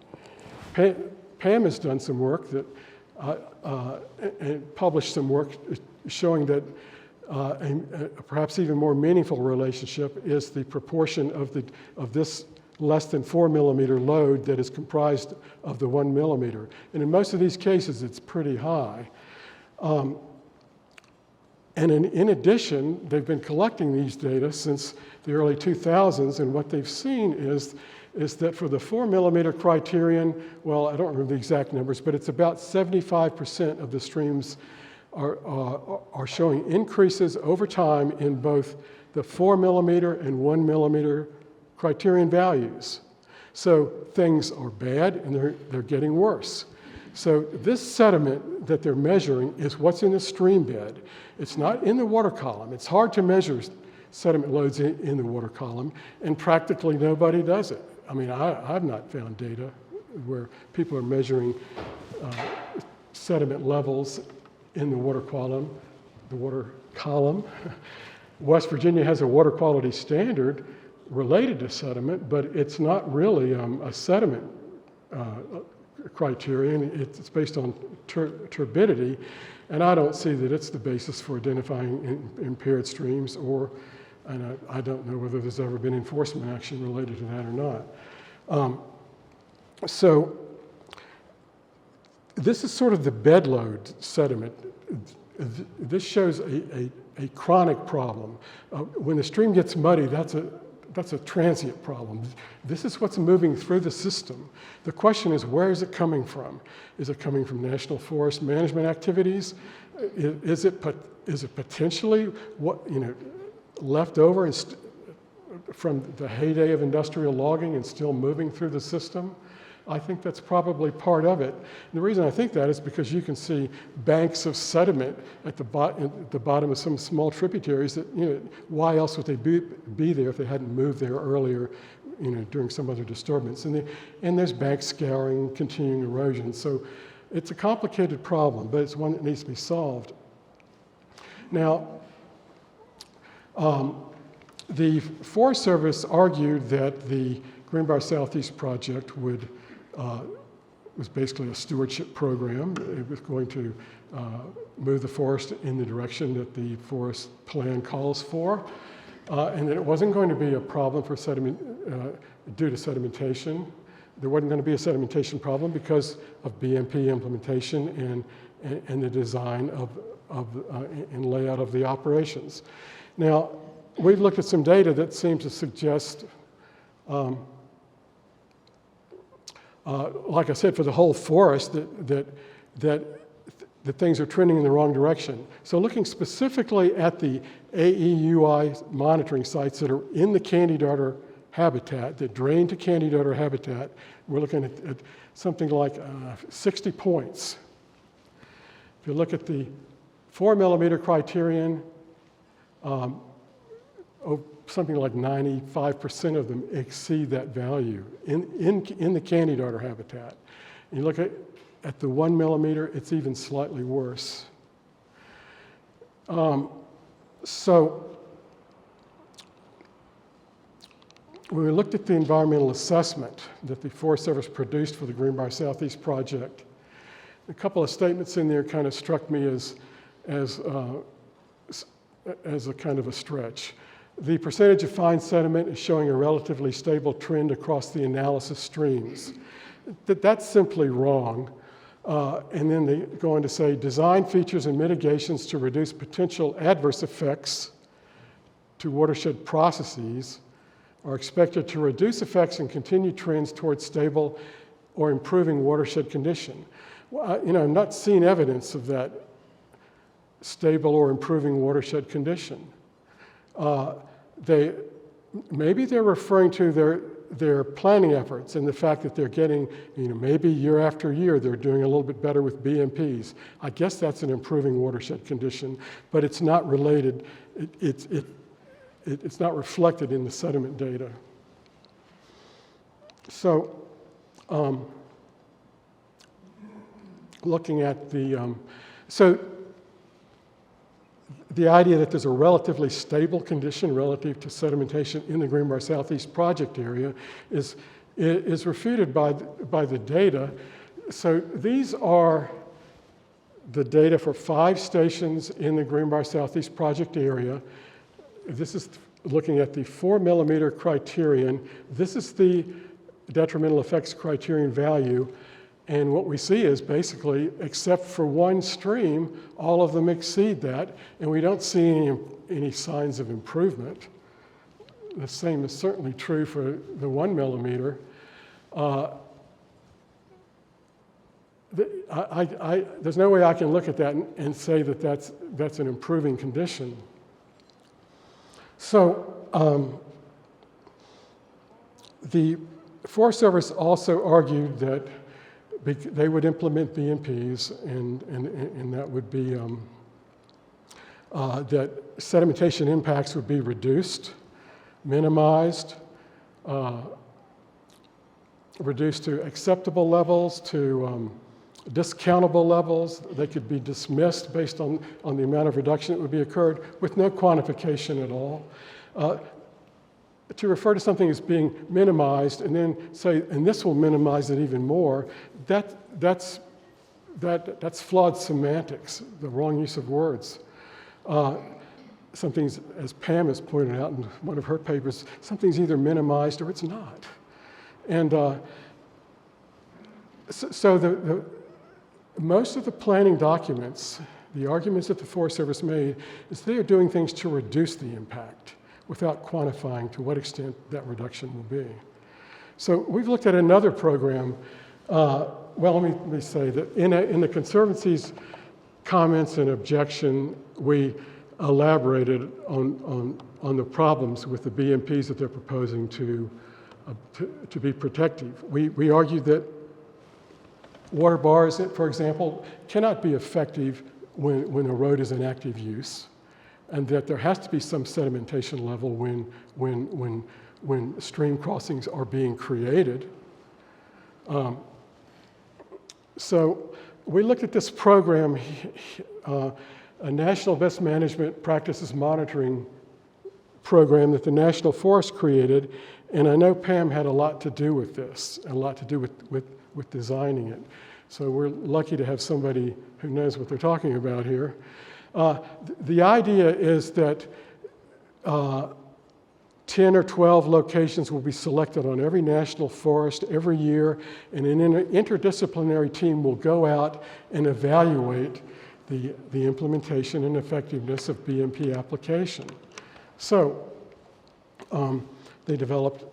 Pam has done some work that and published some work showing that a perhaps even more meaningful relationship is the proportion of this less than 4 millimeter load that is comprised of the 1 millimeter. And in most of these cases, it's pretty high. And in addition, they've been collecting these data since the early 2000s, and what they've seen is that for the 4 millimeter criterion, well, I don't remember the exact numbers, but it's about 75% of the streams are showing increases over time in both the 4 millimeter and 1 millimeter criterion values. So things are bad and they're getting worse. So this sediment that they're measuring is what's in the stream bed. It's not in the water column. It's hard to measure sediment loads in the water column, and practically nobody does it. I mean, I've not found data where people are measuring sediment levels in the water column. West Virginia has a water quality standard related to sediment, but it's not really a sediment criterion. It's based on turbidity, and I don't see that it's the basis for identifying impaired streams, and I don't know whether there's ever been enforcement action related to that or not. So this is sort of the bed load sediment. This shows a chronic problem. When the stream gets muddy, that's a transient problem. This is what's moving through the system. The question is, where is it coming from? Is it coming from national forest management activities? Is it potentially left over from the heyday of industrial logging and still moving through the system? I think that's probably part of it. And the reason I think that is because you can see banks of sediment at the bottom of some small tributaries that, why else would they be there if they hadn't moved there earlier, during some other disturbance? And there's bank scouring, continuing erosion. So it's a complicated problem, but it's one that needs to be solved. Now, the Forest Service argued that the Greenbrier Southeast project was basically a stewardship program. It was going to move the forest in the direction that the forest plan calls for, and that it wasn't going to be a problem for due to sedimentation. There wasn't going to be a sedimentation problem because of BMP implementation and the design and layout of the operations. Now, we've looked at some data that seem to suggest like I said, for the whole forest, that things are trending in the wrong direction. So looking specifically at the AEUI monitoring sites that are in the candy darter habitat, that drain to candy darter habitat, we're looking at something like 60 points. If you look at the 4 millimeter criterion, something like 95% of them exceed that value in the candy darter habitat. You look at the 1 millimeter, it's even slightly worse. So when we looked at the environmental assessment that the Forest Service produced for the Greenbrier Southeast project, a couple of statements in there kind of struck me as a kind of a stretch. The percentage of fine sediment is showing a relatively stable trend across the analysis streams. That's simply wrong. And then they go on to say, design features and mitigations to reduce potential adverse effects to watershed processes are expected to reduce effects and continue trends towards stable or improving watershed condition. Well, I'm not seeing evidence of that stable or improving watershed condition. Maybe they're referring to their planning efforts and the fact that they're getting, maybe year after year they're doing a little bit better with BMPs. I guess that's an improving watershed condition, but it's not related. It's not reflected in the sediment data. So, looking at the idea that there's a relatively stable condition relative to sedimentation in the Greenbrier Southeast project area is refuted by the data. So these are the data for 5 stations in the Greenbrier Southeast project area. This is looking at the 4 millimeter criterion. This is the detrimental effects criterion value. And what we see is basically, except for one stream, all of them exceed that, and we don't see any signs of improvement. The same is certainly true for the 1 millimeter. There's no way I can look at that and say that that's an improving condition. So the Forest Service also argued that they would implement BMPs, and that would be that sedimentation impacts would be reduced, minimized, reduced to acceptable levels, to discountable levels. They could be dismissed based on the amount of reduction that would be occurred with no quantification at all. To refer to something as being minimized and then say, and this will minimize it even more, that's flawed semantics, the wrong use of words. Something's, as Pam has pointed out in one of her papers, something's either minimized or it's not. And so most of the planning documents, the arguments that the Forest Service made, is they are doing things to reduce the impact without quantifying to what extent that reduction will be. So we've looked at another program. Well, let me say that in the Conservancy's comments and objection, we elaborated on the problems with the BMPs that they're proposing to be protective. We argued that water bars, for example, cannot be effective when a road is in active use, and that there has to be some sedimentation level when stream crossings are being created. So we looked at this program, a National Best Management Practices Monitoring program that the National Forest created, and I know Pam had a lot to do with this, and a lot to do with designing it. So we're lucky to have somebody who knows what they're talking about here. The idea is that 10 or 12 locations will be selected on every national forest every year, and an interdisciplinary team will go out and evaluate the implementation and effectiveness of BMP application. So they developed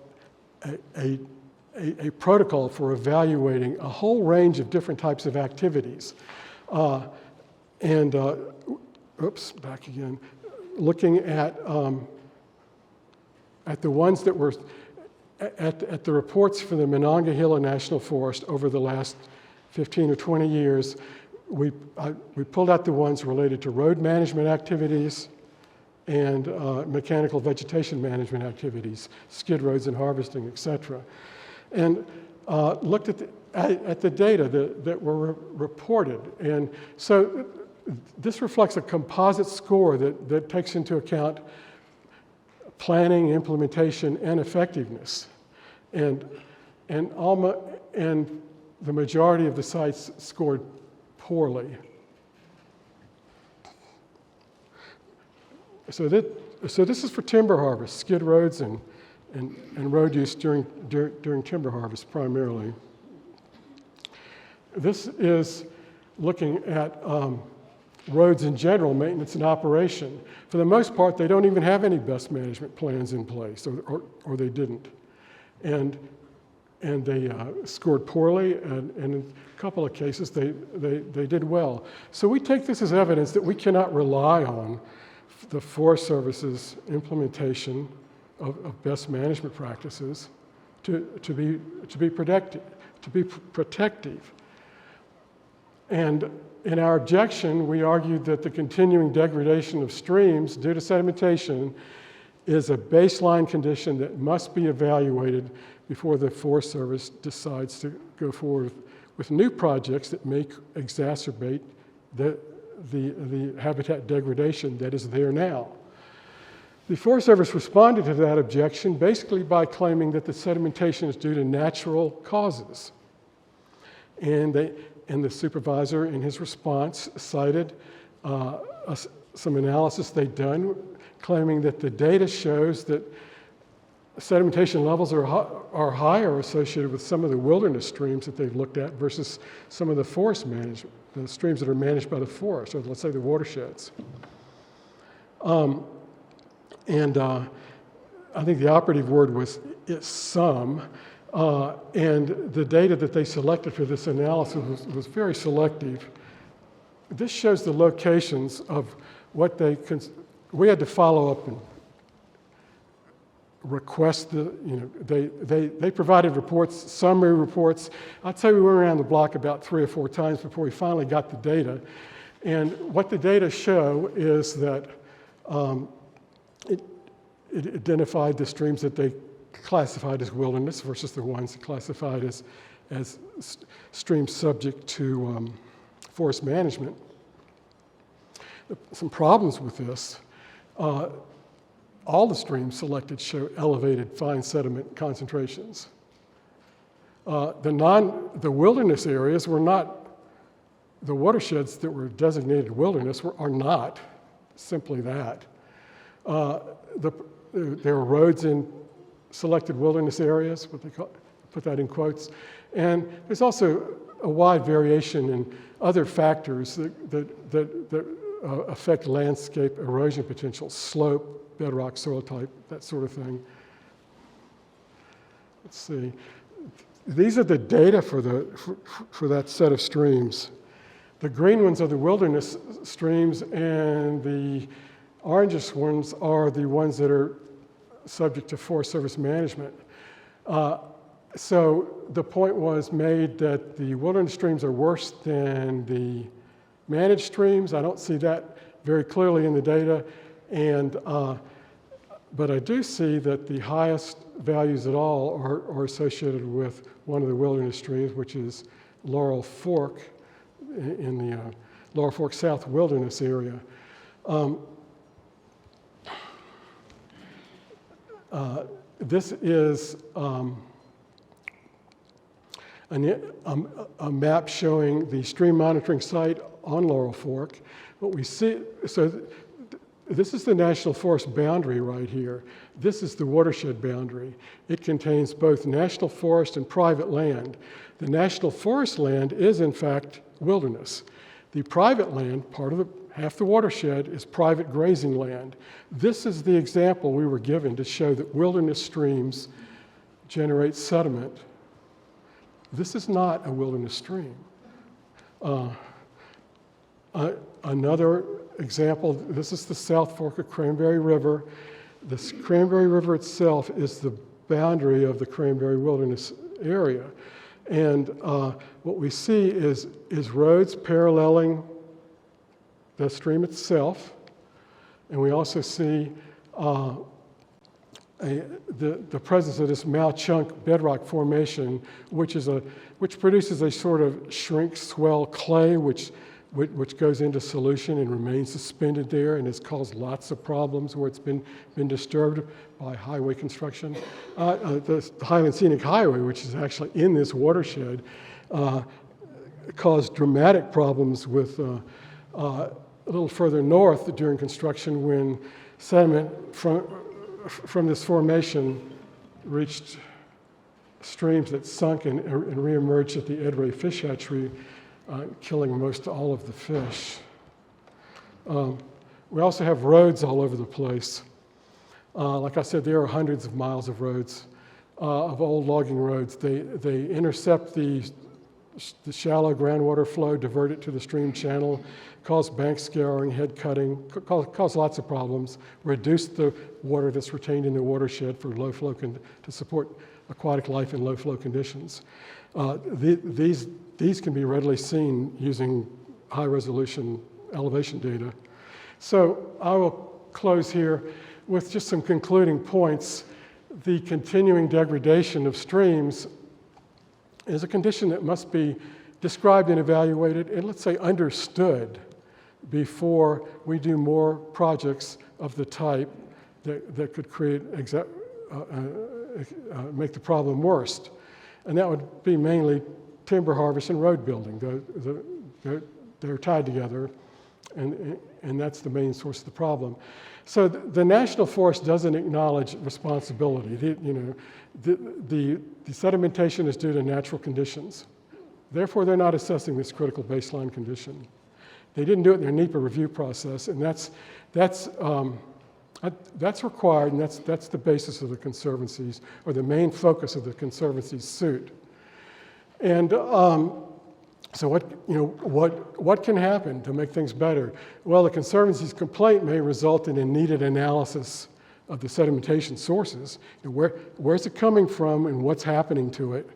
a protocol for evaluating a whole range of different types of activities. Oops, back again. Looking at the ones that were at the reports for the Monongahela National Forest over the last 15 or 20 years, we pulled out the ones related to road management activities and mechanical vegetation management activities, skid roads and harvesting, et cetera. And looked at the data that were reported. And so this reflects a composite score that takes into account planning, implementation, and effectiveness. And the majority of the sites scored poorly. So this is for timber harvest, skid roads and road use during timber harvest primarily. This is looking at roads in general, maintenance and operation. For the most part, they don't even have any best management plans in place, or they didn't. And they scored poorly, and in a couple of cases, they did well. So we take this as evidence that we cannot rely on the Forest Service's implementation of best management practices to be protective. And in our objection, we argued that the continuing degradation of streams due to sedimentation is a baseline condition that must be evaluated before the Forest Service decides to go forward with new projects that may exacerbate the habitat degradation that is there now. The Forest Service responded to that objection basically by claiming that the sedimentation is due to natural causes. And the supervisor, in his response, cited some analysis they'd done, claiming that the data shows that sedimentation levels are higher associated with some of the wilderness streams that they've looked at versus some of the forest management, the streams that are managed by the forest, or let's say the watersheds. I think the operative word was some. And the data that they selected for this analysis was very selective. This shows the locations of what we had to follow up and request they provided reports, summary reports. I'd say we went around the block about 3 or 4 times before we finally got the data. And what the data show is that it identified the streams that they classified as wilderness versus the ones classified as streams subject to forest management. Some problems with this. All the streams selected show elevated fine sediment concentrations. The wilderness areas were not, the watersheds that were designated wilderness are not simply that. There are roads in selected wilderness areas, what they call, put that in quotes, and there's also a wide variation in other factors that affect landscape erosion potential, slope, bedrock, soil type, that sort of thing. Let's see. These are the data for that set of streams. The green ones are the wilderness streams, and the orangish ones are the ones that are subject to Forest Service management. So the point was made that the wilderness streams are worse than the managed streams. I don't see that very clearly in the data, but I do see that the highest values at all are associated with one of the wilderness streams, which is Laurel Fork in the Laurel Fork South Wilderness area. This is a map showing the stream monitoring site on Laurel Fork. What we see, so this is the National Forest boundary right here. This is the watershed boundary. It contains both national forest and private land. The national forest land is, in fact, wilderness. The private land, half the watershed, is private grazing land. This is the example we were given to show that wilderness streams generate sediment. This is not a wilderness stream. Another example, this is the South Fork of Cranberry River. This Cranberry River itself is the boundary of the Cranberry Wilderness area. And what we see is roads paralleling the stream itself, and we also see the presence of this malchunk bedrock formation, which produces a sort of shrink swell clay, which goes into solution and remains suspended there, and has caused lots of problems where it's been disturbed by highway construction. The Highland Scenic Highway, which is actually in this watershed, caused dramatic problems with a little further north during construction when sediment from this formation reached streams that sunk and reemerged at the Ed Ray fish hatchery, killing most all of the fish. We also have roads all over the place. Like I said, there are hundreds of miles of roads, of old logging roads. They intercept the shallow groundwater flow, divert it to the stream channel, cause bank scouring, head cutting, cause lots of problems, reduce the water that's retained in the watershed for low flow to support aquatic life in low flow conditions. These can be readily seen using high resolution elevation data. So I will close here with just some concluding points. The continuing degradation of streams is a condition that must be described and evaluated and, let's say, understood before we do more projects of the type that could create make the problem worse. And that would be mainly timber harvest and road building. They're tied together, and that's the main source of the problem. So the National Forest doesn't acknowledge responsibility. The sedimentation is due to natural conditions. Therefore, they're not assessing this critical baseline condition. They didn't do it in their NEPA review process, and that's required, and that's the basis of the Conservancy's, or the main focus of the Conservancy's suit. And so what can happen to make things better? Well, the Conservancy's complaint may result in a needed analysis of the sedimentation sources, and where's it coming from and what's happening to it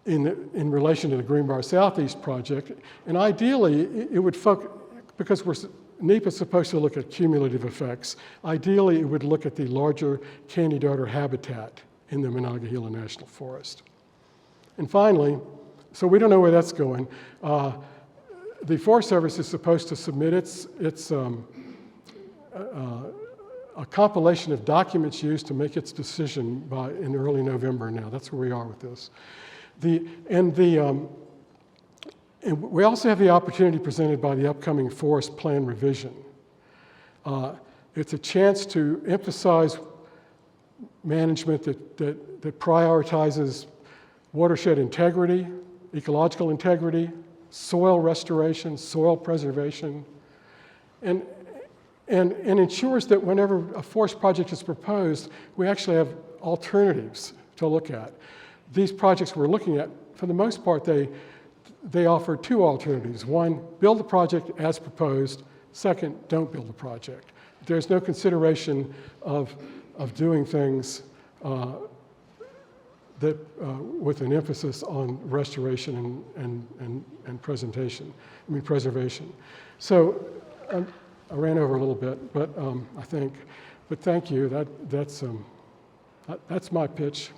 in relation to the Greenbrier Southeast project. And ideally, it would focus, because NEPA is supposed to look at cumulative effects, ideally it would look at the larger candy darter habitat in the Monongahela National Forest. And finally, so we don't know where that's going. The Forest Service is supposed to submit a compilation of documents used to make its decision in early November now. That's where we are with this. And we also have the opportunity presented by the upcoming forest plan revision. It's a chance to emphasize management that prioritizes watershed integrity, ecological integrity, soil restoration, soil preservation, and ensures that whenever a forest project is proposed, we actually have alternatives to look at. These projects we're looking at, for the most part, they offer two alternatives. One, build the project as proposed. Second, don't build the project. There's no consideration of doing things with an emphasis on restoration and preservation. So I ran over a little bit, but I think, but thank you. That's my pitch.